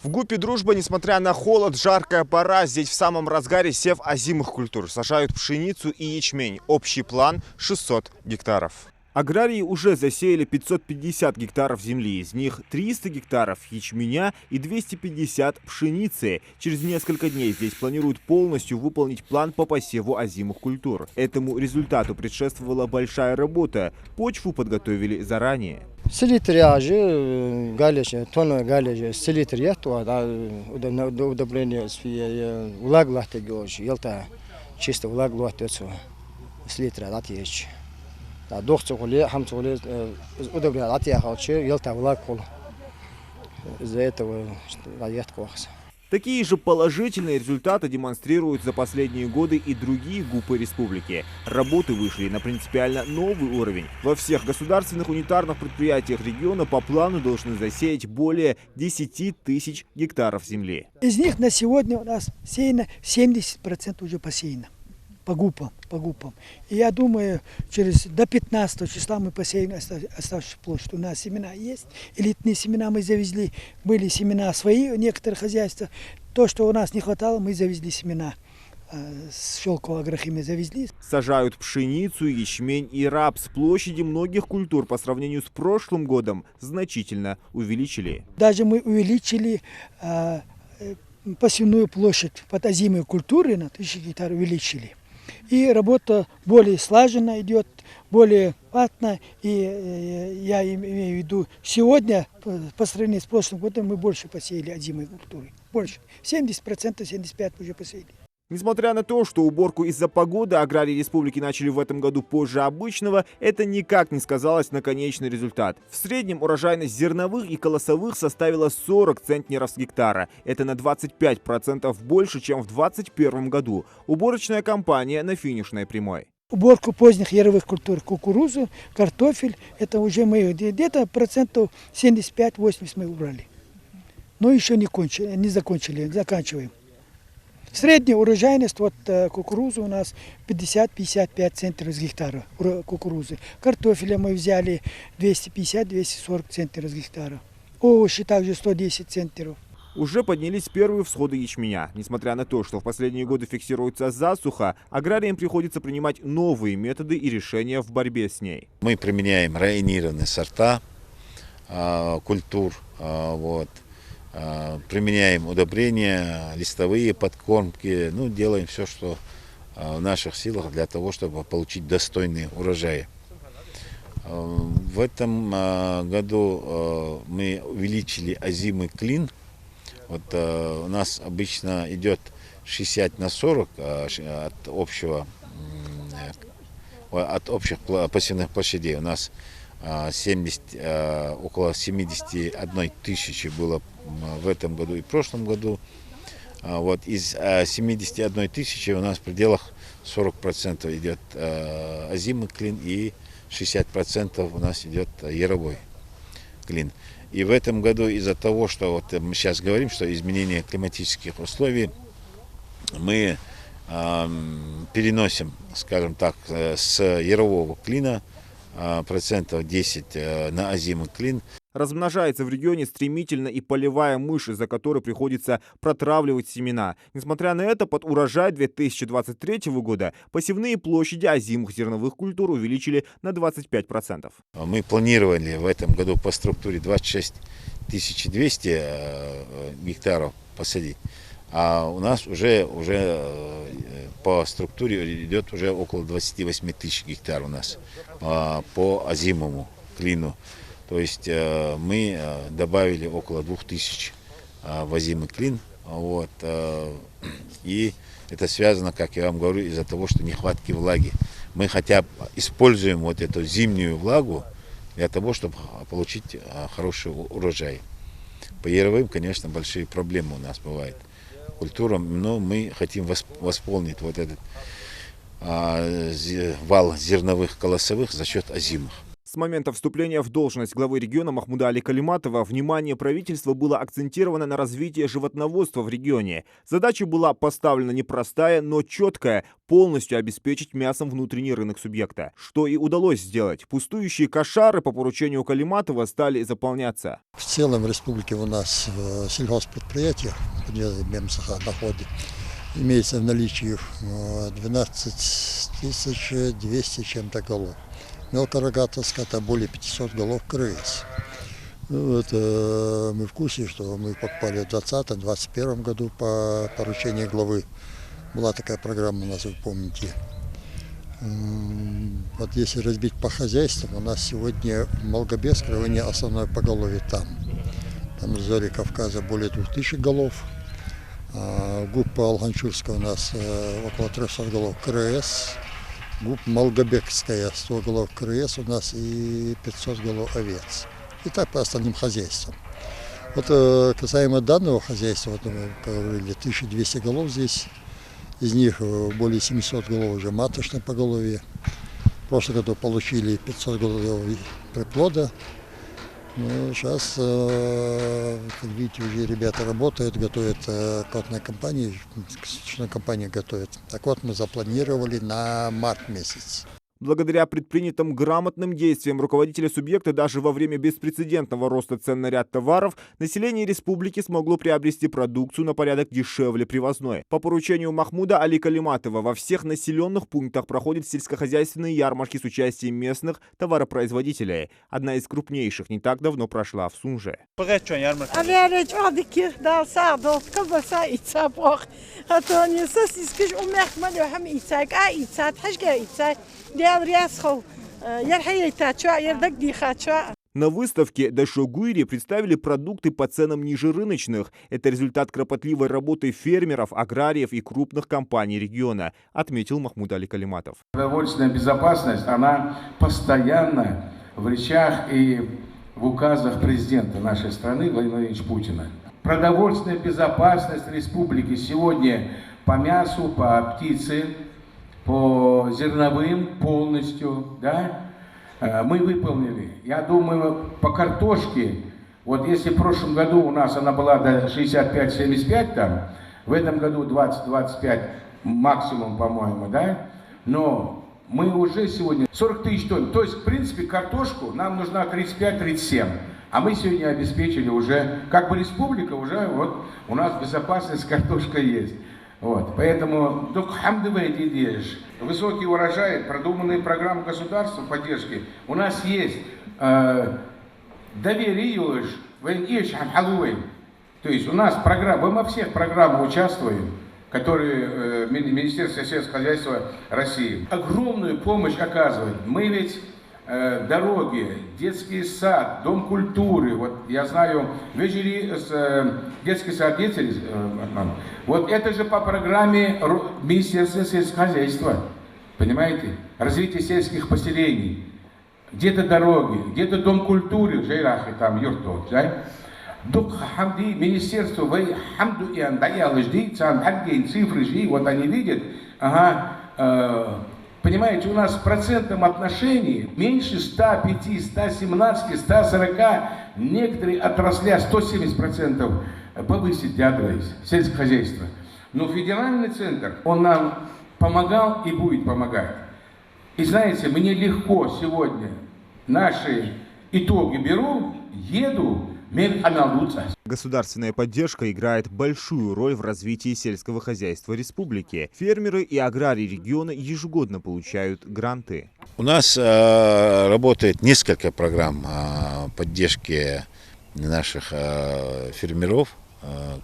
В ГУПе «Дружба», несмотря на холод, жаркая пора, здесь в самом разгаре сев озимых культур. Сажают пшеницу и ячмень. Общий план – 600 гектаров. Аграрии уже засеяли 550 гектаров земли, из них 300 гектаров ячменя и 250 пшеницы. Через несколько дней здесь планируют полностью выполнить план по посеву озимых культур. Этому результату предшествовала большая работа. Почву подготовили заранее. Селитряжи, галечи, тонны галечи, селитрия, то удобрение, влаг лахтегоч, елта чисто влаг лахтецу, селитрия латьеч. Дохцугуле, хамцугуле, удобрение латьяхалчи, елта влаг кол. Из-за этого лаят кохс. Такие же положительные результаты демонстрируют за последние годы и другие ГУПы республики. Работы вышли на принципиально новый уровень. Во всех государственных унитарных предприятиях региона по плану должны засеять более 10 тысяч гектаров земли. Из них на сегодня у нас сеяно 70% уже посеяно. По ГУПам. И я думаю, до 15 числа мы посеем оставшуюся площадь. У нас семена есть, элитные семена мы завезли, были семена свои у некоторых хозяйств. То, что у нас не хватало, мы завезли семена. С Щелково агрохимии завезли. Сажают пшеницу, ячмень и рапс. Площади многих культур по сравнению с прошлым годом значительно увеличили. Даже мы увеличили посевную площадь под озимые культуры на 1000 гектаров увеличили. И работа более слаженно идет, более платно. И я имею в виду, сегодня по сравнению с прошлым годом мы больше посеяли озимой культуры. Больше. 70%, 75% уже посеяли. Несмотря на то, что уборку из-за погоды аграрии республики начали в этом году позже обычного, это никак не сказалось на конечный результат. В среднем урожайность зерновых и колосовых составила 40 центнеров с гектара. Это на 25% больше, чем в 2021 году. Уборочная кампания на финишной прямой. Уборку поздних яровых культур, кукурузу, картофель, это уже мы где-то процентов 75-80 мы убрали. Но еще не закончили, заканчиваем. Средняя урожайность кукурузы у нас 50-55 центнеров с гектара кукурузы. Картофеля мы взяли 250-240 центнеров с гектара. Овощи также 110 центнеров. Уже поднялись первые всходы ячменя. Несмотря на то, что в последние годы фиксируется засуха, аграриям приходится принимать новые методы и решения в борьбе с ней. Мы применяем районированные сорта культур, применяем удобрения, листовые подкормки, делаем все, что в наших силах для того, чтобы получить достойные урожаи. В этом году мы увеличили озимый клин. У нас обычно идет 60/40 от общих посевных площадей. У нас около 71 тысячи было в этом году и в прошлом году. Из 71 тысячи у нас в пределах 40% идет озимый клин и 60% у нас идет яровой клин. И в этом году из-за того, что мы сейчас говорим, что изменение климатических условий, мы переносим, скажем так, с ярового клина процентов 10 на озимый клин. Размножается в регионе стремительно и полевая мышь, из-за которой приходится протравливать семена. Несмотря на это, под урожай 2023 года посевные площади озимых зерновых культур увеличили на 25%. Мы планировали в этом году по структуре 26 200 гектаров посадить. А у нас уже по структуре идет уже около 28 тысяч гектаров у нас по озимому клину. То есть мы добавили около 2000 в озимый клин. И это связано, как я вам говорю, из-за того, что нехватки влаги. Мы хотя бы используем эту зимнюю влагу для того, чтобы получить хороший урожай. По яровым, конечно, большие проблемы у нас бывают культурам, но мы хотим восполнить этот вал зерновых колосовых за счет озимых. С момента вступления в должность главы региона Махмуда Али Калиматова внимание правительства было акцентировано на развитии животноводства в регионе. Задача была поставлена непростая, но четкая – полностью обеспечить мясом внутренний рынок субъекта. Что и удалось сделать. Пустующие кошары по поручению Калиматова стали заполняться. В целом в республике у нас в сельхозпредприятиях, где МСХ находит, имеется в наличии 12 200 чем-то голов. Мелкорогатого скота более 500 голов крыс. Это мы в курсе, что мы покупали в 2020-2021 году по поручению главы. Была такая программа у нас, вы помните. Вот если разбить по хозяйствам, у нас сегодня в Малгобекском районе основное поголовье там. Там в Зоре Кавказа более 2000 голов. ГУП Алганчурская у нас около 300 голов КРС. ГУП Малгобекская 100 голов КРС у нас и 500 голов овец. И так по остальным хозяйствам. Вот касаемо данного хозяйства, вот мы говорили, 1200 голов здесь. Из них более 700 голов уже маточное поголовье. В прошлом году получили 500 голов приплода. Ну, сейчас, как видите, уже ребята работают, готовят котные компании, косточную компанию готовят. Так вот, мы запланировали на март месяц. Благодаря предпринятым грамотным действиям руководителя субъекта даже во время беспрецедентного роста цен на ряд товаров население республики смогло приобрести продукцию на порядок дешевле привозной. По поручению Махмуда Али Калиматова во всех населенных пунктах проходят сельскохозяйственные ярмарки с участием местных товаропроизводителей. Одна из крупнейших не так давно прошла в Сунже. На выставке Дашогуйри представили продукты по ценам ниже рыночных. Это результат кропотливой работы фермеров, аграриев и крупных компаний региона, отметил Махмуд Али Калиматов. Продовольственная безопасность, она постоянно в речах и в указах президента нашей страны Владимира Владимировича Путина. Продовольственная безопасность республики сегодня по мясу, по птице, по зерновым полностью, да, мы выполнили. Я думаю, по картошке, вот если в прошлом году у нас она была до 65-75 там, в этом году 20-25 максимум, по-моему, да, но мы уже сегодня 40 тысяч тонн. То есть, в принципе, картошку нам нужна 35-37. А мы сегодня обеспечили уже, как бы республика, уже вот у нас безопасность картошка есть. Вот, поэтому только хамдывайте идеешь. Высокий урожай, продуманные программы государства поддержки. У нас есть доверие, то есть у нас программа, мы во всех программах участвуем, которые Министерство сельского хозяйства России огромную помощь оказывает. Мы ведь дороги, детский сад, дом культуры, вот я знаю, вечери детский сад дети, вот это же по программе Министерства сельского хозяйства, понимаете, развитие сельских поселений, где-то дороги, где-то дом культуры, жайрахи там юртот, да? Дух хамди, министерство, вы хамду и андаял жди, цан хаггейн цифры жди, вот они видят, ага, понимаете, у нас в процентном отношении меньше 105, 117, 140, некоторые отрасли 170% повысить дядровость, сельское хозяйство. Но федеральный центр, он нам помогал и будет помогать. И знаете, мне легко сегодня наши итоги беру, еду, Государственная поддержка играет большую роль в развитии сельского хозяйства республики. Фермеры и аграрии региона ежегодно получают гранты. У нас работает несколько программ поддержки наших фермеров,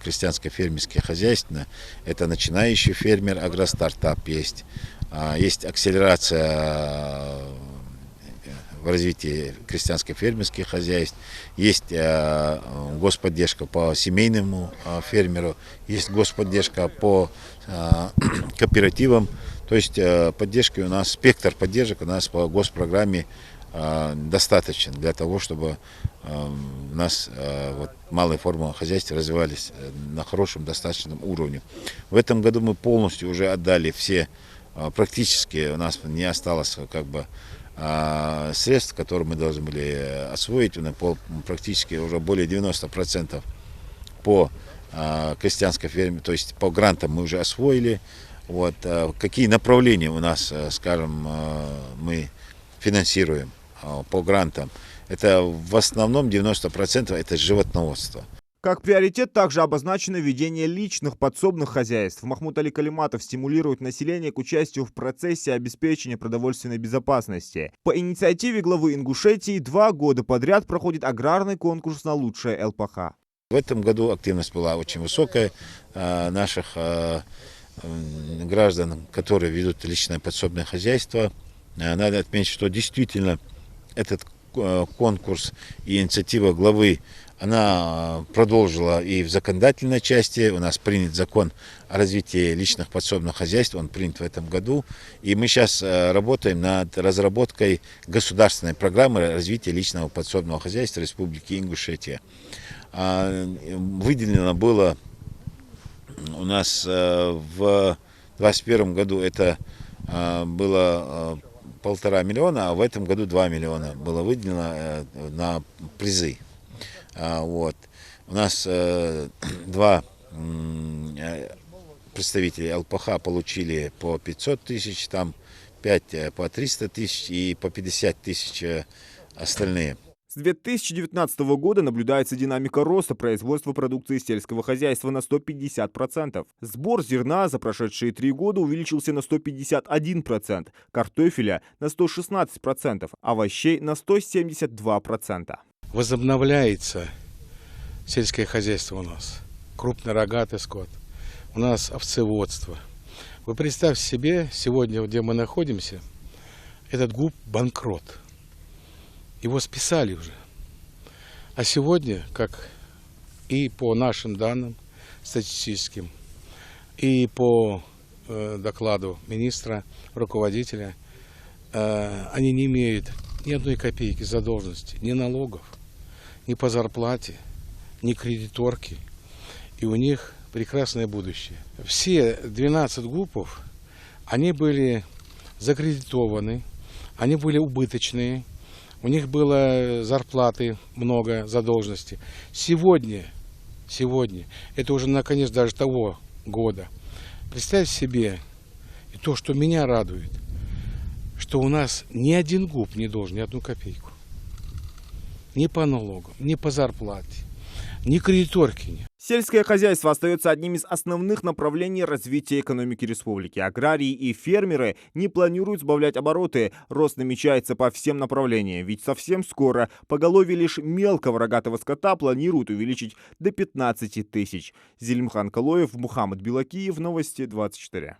крестьянско-фермерских хозяйств. Это начинающий фермер, агростартап есть. Есть акселерация в развитии крестьянско-фермерских хозяйств, есть господдержка по семейному фермеру, есть господдержка по кооперативам. То есть поддержки у нас, спектр поддержек у нас по госпрограмме достаточен для того, чтобы у нас вот, малые формы хозяйства развивались на хорошем, достаточном уровне. В этом году мы полностью уже отдали все, практически у нас не осталось как бы средств, которые мы должны были освоить. Практически уже более 90% по крестьянской ферме, то есть по грантам мы уже освоили. Вот, какие направления у нас, скажем, мы финансируем по грантам? Это в основном 90% это животноводство. Как приоритет также обозначено введение личных подсобных хозяйств. Махмуд Али Калиматов стимулирует население к участию в процессе обеспечения продовольственной безопасности. По инициативе главы Ингушетии 2 года подряд проходит аграрный конкурс на лучшее ЛПХ. В этом году активность была очень высокая наших граждан, которые ведут личное подсобное хозяйство. Надо отметить, что действительно этот конкурс и инициатива главы, она продолжила и в законодательной части. У нас принят закон о развитии личных подсобных хозяйств, он принят в этом году. И мы сейчас работаем над разработкой государственной программы развития личного подсобного хозяйства Республики Ингушетия. Выделено было у нас в 2021 году это было 1,5 миллиона, а в этом году 2 миллиона было выделено на призы. Вот. У нас 2 представителя ЛПХ получили по 500 тысяч, там 5 по 300 тысяч и по 50 тысяч остальные. С 2019 года наблюдается динамика роста производства продукции сельского хозяйства на 150%. Сбор зерна за прошедшие 3 года увеличился на 151%, картофеля на 116%, овощей на 172%. Возобновляется сельское хозяйство у нас, крупнорогатый скот, у нас овцеводство. Вы представьте себе, сегодня, где мы находимся, этот ГУП банкрот. Его списали уже. А сегодня, как и по нашим данным статистическим, и по докладу министра, руководителя, они не имеют ни одной копейки задолженности, ни налогов, ни по зарплате, ни кредиторки. И у них прекрасное будущее. Все 12 ГУПов, они были закредитованы, они были убыточные. У них было зарплаты много, задолженности. Сегодня, это уже на конец даже того года, представьте себе, и то, что меня радует, что у нас ни один ГУП не должен ни одну копейку. Ни по налогам, ни по зарплате, ни кредиторки. Сельское хозяйство остается одним из основных направлений развития экономики республики. Аграрии и фермеры не планируют сбавлять обороты. Рост намечается по всем направлениям, ведь совсем скоро поголовье лишь мелкого рогатого скота планируют увеличить до 15 тысяч. Зелимхан Калоев, Мухаммад Билакиев, Новости 24.